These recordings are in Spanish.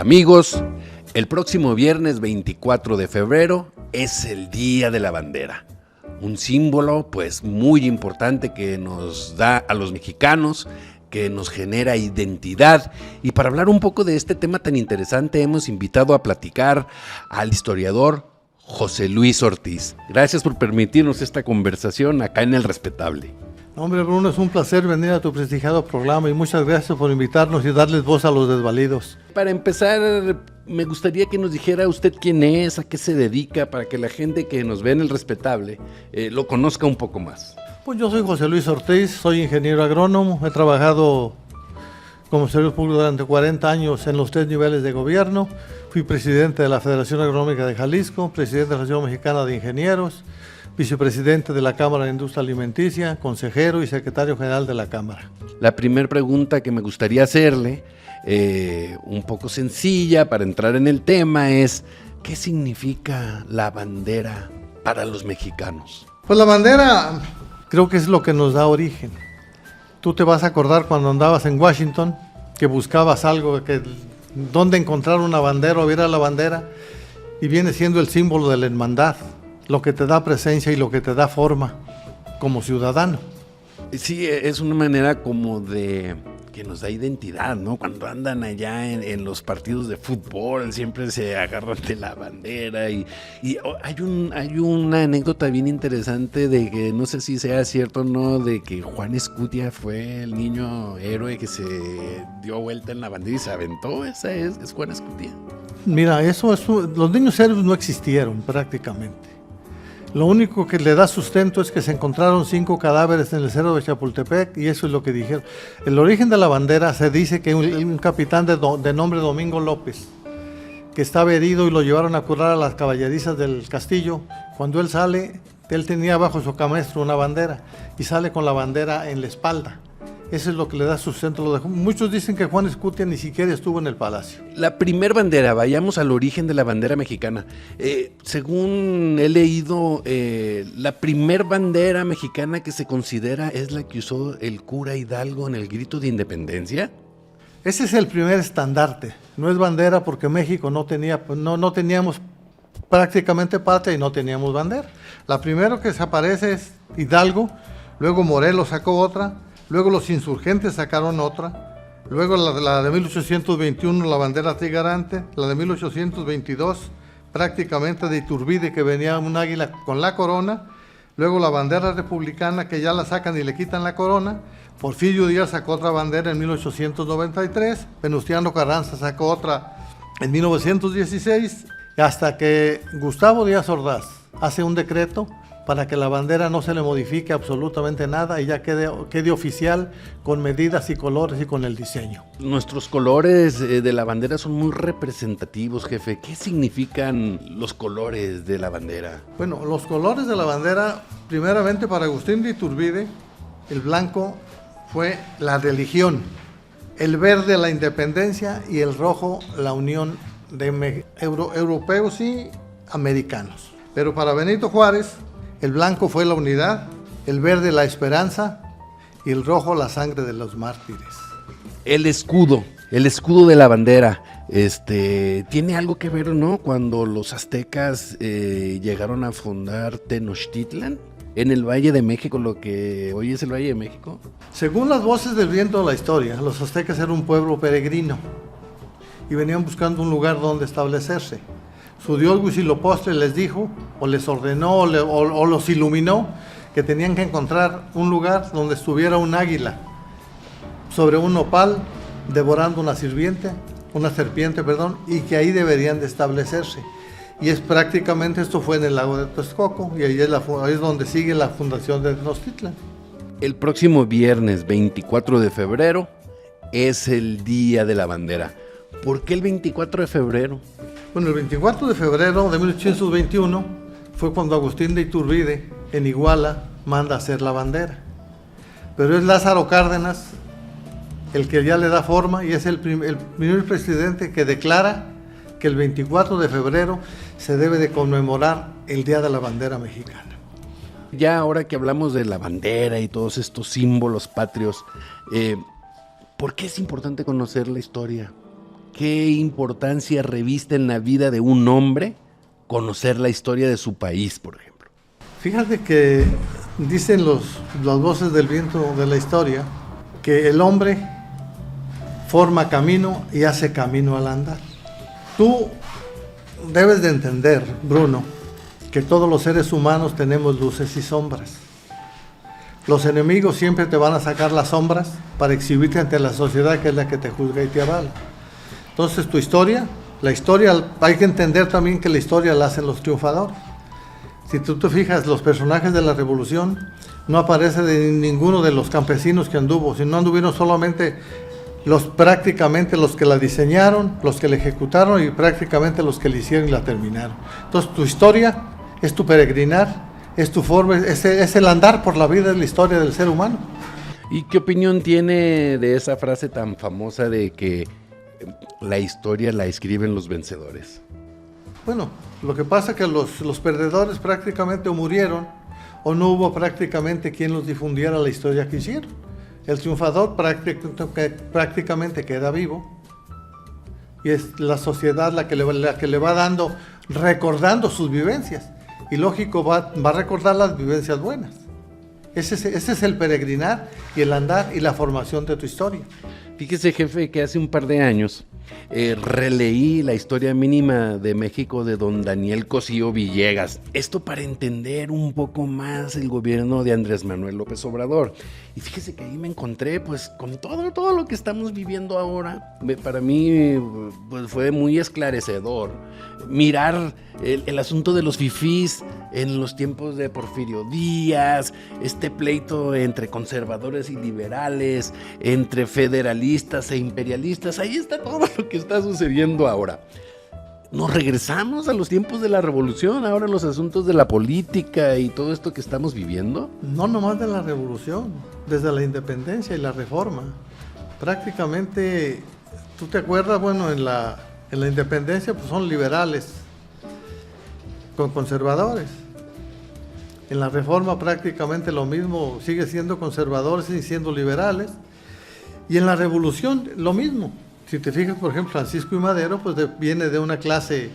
Amigos, el próximo viernes 24 de febrero es el Día de la Bandera. Un símbolo pues muy importante que nos da a los mexicanos, que nos genera identidad. Y para hablar un poco de este tema tan interesante hemos invitado a platicar al historiador José Luis Ortiz. Gracias por permitirnos esta conversación acá en El Respetable. Hombre, Bruno, es un placer venir a tu prestigiado programa y muchas gracias por invitarnos y darles voz a los desvalidos. Para empezar, me gustaría que nos dijera usted quién es, a qué se dedica, para que la gente que nos ve en El Respetable lo conozca un poco más. Pues yo soy José Luis Ortiz, soy ingeniero agrónomo, he trabajado como servidor público durante 40 años en los 3 niveles de gobierno, fui presidente de la Federación Agronómica de Jalisco, presidente de la Asociación Mexicana de Ingenieros, vicepresidente de la Cámara de Industria Alimenticia, consejero y secretario general de la Cámara. La primera pregunta que me gustaría hacerle, un poco sencilla para entrar en el tema, es ¿qué significa la bandera para los mexicanos? Pues la bandera creo que es lo que nos da origen. Tú te vas a acordar cuando andabas en Washington, que buscabas algo, dónde encontrar una bandera o ver a la bandera, y viene siendo el símbolo de la hermandad, lo que te da presencia y lo que te da forma como ciudadano. Sí, es una manera como de que nos da identidad, ¿no? Cuando andan allá en los partidos de fútbol, siempre se agarran de la bandera y hay una anécdota bien interesante de que no sé si sea cierto o no, de que Juan Escutia fue el niño héroe que se dio vuelta en la bandera y se aventó. ¿Esa es Juan Escutia? Mira, los niños héroes no existieron prácticamente. Lo único que le da sustento es que se encontraron 5 cadáveres en el cerro de Chapultepec y eso es lo que dijeron. El origen de la bandera se dice que un capitán de nombre Domingo López, que estaba herido y lo llevaron a curar a las caballerizas del castillo. Cuando él sale, él tenía bajo su camastro una bandera y sale con la bandera en la espalda. Eso es lo que le da sustento. Muchos dicen que Juan Escutia ni siquiera estuvo en el palacio. La primer bandera, vayamos al origen de la bandera mexicana. Según he leído, la primer bandera mexicana que se considera es la que usó el cura Hidalgo en el grito de independencia. Ese es el primer estandarte. No es bandera porque México no teníamos prácticamente patria y no teníamos bandera. La primera que se aparece es Hidalgo, luego Morelos sacó otra, luego los insurgentes sacaron otra, luego la de 1821, la bandera trigarante, la de 1822, prácticamente de Iturbide, que venía un águila con la corona, luego la bandera republicana, que ya la sacan y le quitan la corona, Porfirio Díaz sacó otra bandera en 1893, Venustiano Carranza sacó otra en 1916, hasta que Gustavo Díaz Ordaz hace un decreto para que la bandera no se le modifique absolutamente nada y ya quede oficial con medidas y colores y con el diseño. Nuestros colores de la bandera son muy representativos, jefe. ¿Qué significan los colores de la bandera? Bueno, los colores de la bandera, primeramente para Agustín de Iturbide, el blanco fue la religión, el verde la independencia y el rojo la unión de europeos y americanos. Pero para Benito Juárez, el blanco fue la unidad, el verde la esperanza y el rojo la sangre de los mártires. El escudo de la bandera, tiene algo que ver, ¿no? Cuando los aztecas llegaron a fundar Tenochtitlan en el Valle de México, lo que hoy es el Valle de México. Según las voces del viento de la historia, los aztecas eran un pueblo peregrino y venían buscando un lugar donde establecerse. Su dios Huitzilopochtli les dijo, o les ordenó, o los iluminó, que tenían que encontrar un lugar donde estuviera un águila sobre un nopal devorando una serpiente, y que ahí deberían de establecerse. Y esto fue en el lago de Texcoco, y ahí es donde sigue la fundación de Tenochtitlan. El próximo viernes 24 de febrero es el Día de la Bandera. ¿Por qué el 24 de febrero? Bueno, el 24 de febrero de 1821 fue cuando Agustín de Iturbide, en Iguala, manda hacer la bandera. Pero es Lázaro Cárdenas el que ya le da forma y es el primer presidente que declara que el 24 de febrero se debe de conmemorar el Día de la Bandera Mexicana. Ya ahora que hablamos de la bandera y todos estos símbolos patrios, ¿por qué es importante conocer la historia ¿qué importancia reviste en la vida de un hombre conocer la historia de su país, por ejemplo? Fíjate que dicen las voces del viento de la historia que el hombre forma camino y hace camino al andar. Tú debes de entender, Bruno, que todos los seres humanos tenemos luces y sombras. Los enemigos siempre te van a sacar las sombras para exhibirte ante la sociedad, que es la que te juzga y te avala. Entonces tu historia, la historia, hay que entender también que la historia la hacen los triunfadores. Si tú te fijas, los personajes de la revolución no aparece de ninguno de los campesinos que anduvo, sino anduvieron solamente prácticamente los que la diseñaron, los que la ejecutaron y prácticamente los que la hicieron y la terminaron. Entonces tu historia es tu peregrinar, es tu forma, es el andar por la vida, es la historia del ser humano. ¿Y qué opinión tiene de esa frase tan famosa de que la historia la escriben los vencedores? Bueno, lo que pasa es que los perdedores prácticamente o murieron o no hubo prácticamente quien los difundiera la historia que hicieron. El triunfador prácticamente queda vivo y es la sociedad la que le va dando, recordando sus vivencias. Y lógico, va a recordar las vivencias buenas. Ese es el peregrinar y el andar y la formación de tu historia. Fíjese, jefe, que hace un par de años releí la historia mínima de México de don Daniel Cosío Villegas. Esto para entender un poco más el gobierno de Andrés Manuel López Obrador. Y fíjese que ahí me encontré pues con todo lo que estamos viviendo ahora. Para mí pues, fue muy esclarecedor mirar el asunto de los fifís en los tiempos de Porfirio Díaz, este pleito entre conservadores y liberales, entre federalistas e imperialistas. Ahí está todo lo que está sucediendo ahora. Nos regresamos a los tiempos de la revolución, ahora los asuntos de la política y todo esto que estamos viviendo. No nomás de la revolución, desde la independencia y la reforma. Prácticamente, ¿tú te acuerdas? Bueno, en la independencia pues son liberales con conservadores. En la reforma prácticamente lo mismo, sigue siendo conservadores y siendo liberales. Y en la revolución lo mismo. Si te fijas, por ejemplo, Francisco I. Madero pues viene de una clase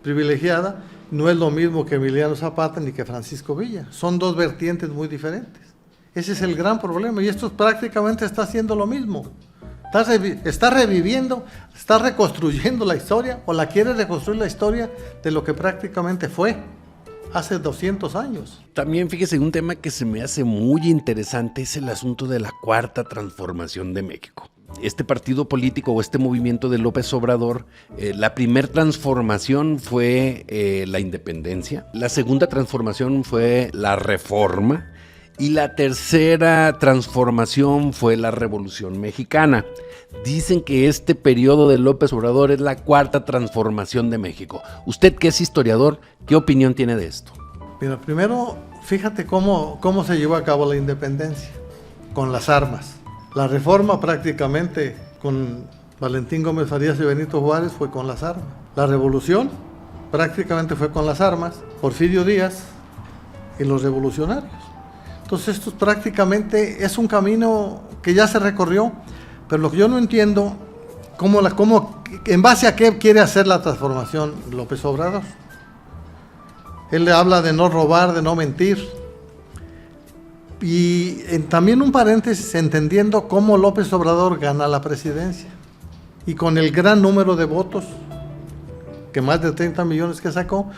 privilegiada, no es lo mismo que Emiliano Zapata ni que Francisco Villa. Son dos vertientes muy diferentes. Ese es el gran problema y esto prácticamente está haciendo lo mismo. Está reviviendo, está reconstruyendo la historia o la quiere reconstruir la historia de lo que prácticamente fue hace 200 años. También fíjese, un tema que se me hace muy interesante es el asunto de la Cuarta Transformación de México. Este partido político o este movimiento de López Obrador, la primera transformación fue la independencia, la segunda transformación fue la reforma y la tercera transformación fue la Revolución Mexicana. Dicen que este periodo de López Obrador es la cuarta transformación de México. Usted, que es historiador, ¿qué opinión tiene de esto? Mira, primero, fíjate cómo se llevó a cabo la independencia, con las armas. La reforma prácticamente con Valentín Gómez Farías y Benito Juárez fue con las armas. La revolución prácticamente fue con las armas, Porfirio Díaz y los revolucionarios. Entonces esto prácticamente es un camino que ya se recorrió, pero lo que yo no entiendo, en base a qué quiere hacer la transformación López Obrador. Él le habla de no robar, de no mentir. Y también un paréntesis, entendiendo cómo López Obrador gana la presidencia. Y con el gran número de votos, que más de 30 millones que sacó,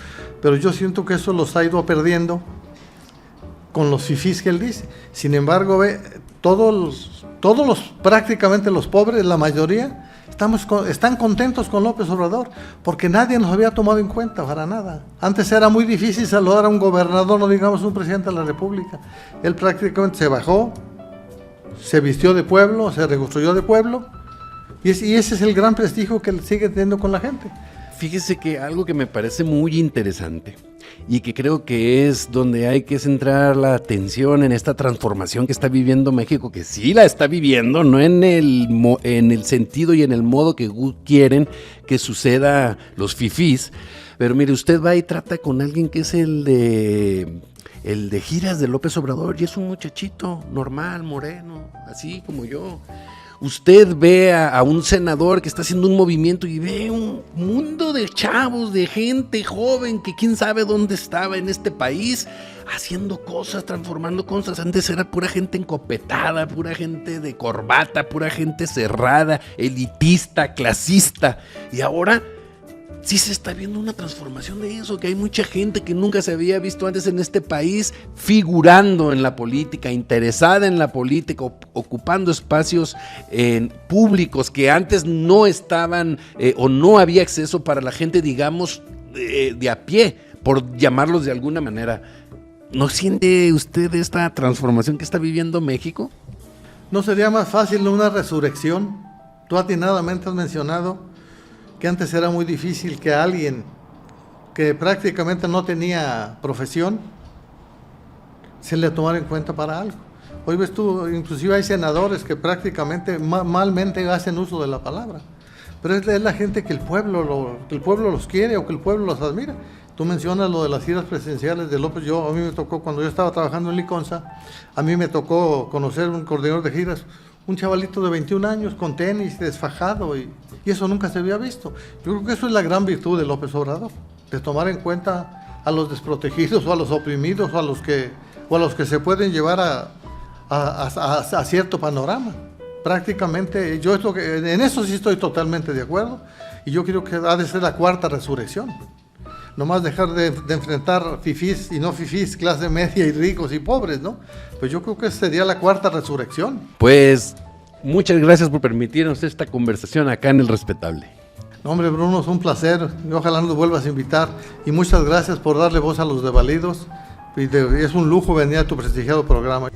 pero yo siento que eso los ha ido perdiendo con los fifís que él dice. Sin embargo, prácticamente los pobres, la mayoría, están contentos con López Obrador, porque nadie nos había tomado en cuenta para nada. Antes era muy difícil saludar a un gobernador, no digamos un presidente de la República. Él prácticamente se bajó, se vistió de pueblo, se reconstruyó de pueblo, y ese es el gran prestigio que él sigue teniendo con la gente. Fíjese que algo que me parece muy interesante y que creo que es donde hay que centrar la atención en esta transformación que está viviendo México, que sí la está viviendo, no en el sentido y en el modo que quieren que suceda los fifís, pero mire, usted va y trata con alguien que es el de giras de López Obrador y es un muchachito normal, moreno, así como yo. usted ve a un senador que está haciendo un movimiento y ve un mundo de chavos, de gente joven que quién sabe dónde estaba en este país, haciendo cosas, transformando cosas. Antes era pura gente encopetada, pura gente de corbata, pura gente cerrada, elitista, clasista. Y ahora sí se está viendo una transformación de eso, que hay mucha gente que nunca se había visto antes en este país figurando en la política, interesada en la política, ocupando espacios públicos que antes no estaban o no había acceso para la gente, digamos, de a pie, por llamarlos de alguna manera. ¿No siente usted esta transformación que está viviendo México? ¿No sería más fácil una resurrección? Tú atinadamente has mencionado que antes era muy difícil que alguien que prácticamente no tenía profesión se le tomara en cuenta para algo. Hoy ves tú, inclusive hay senadores que prácticamente malmente hacen uso de la palabra, pero es la gente que el pueblo los quiere o que el pueblo los admira. Tú mencionas lo de las giras presidenciales de López. A mí me tocó, cuando yo estaba trabajando en Liconza, a mí me tocó conocer un coordinador de giras, un chavalito de 21 años con tenis, desfajado, y eso nunca se había visto. Yo creo que eso es la gran virtud de López Obrador, de tomar en cuenta a los desprotegidos o a los oprimidos o a los que se pueden llevar a cierto panorama. Prácticamente, en eso sí estoy totalmente de acuerdo, y yo creo que ha de ser la cuarta resurrección. Nomás dejar de enfrentar fifís y no fifís, clase media y ricos y pobres, ¿no? Pues yo creo que sería la cuarta resurrección. Pues muchas gracias por permitirnos esta conversación acá en El Respetable. No, hombre, Bruno, es un placer. Ojalá nos vuelvas a invitar. Y muchas gracias por darle voz a los desvalidos. Es un lujo venir a tu prestigiado programa.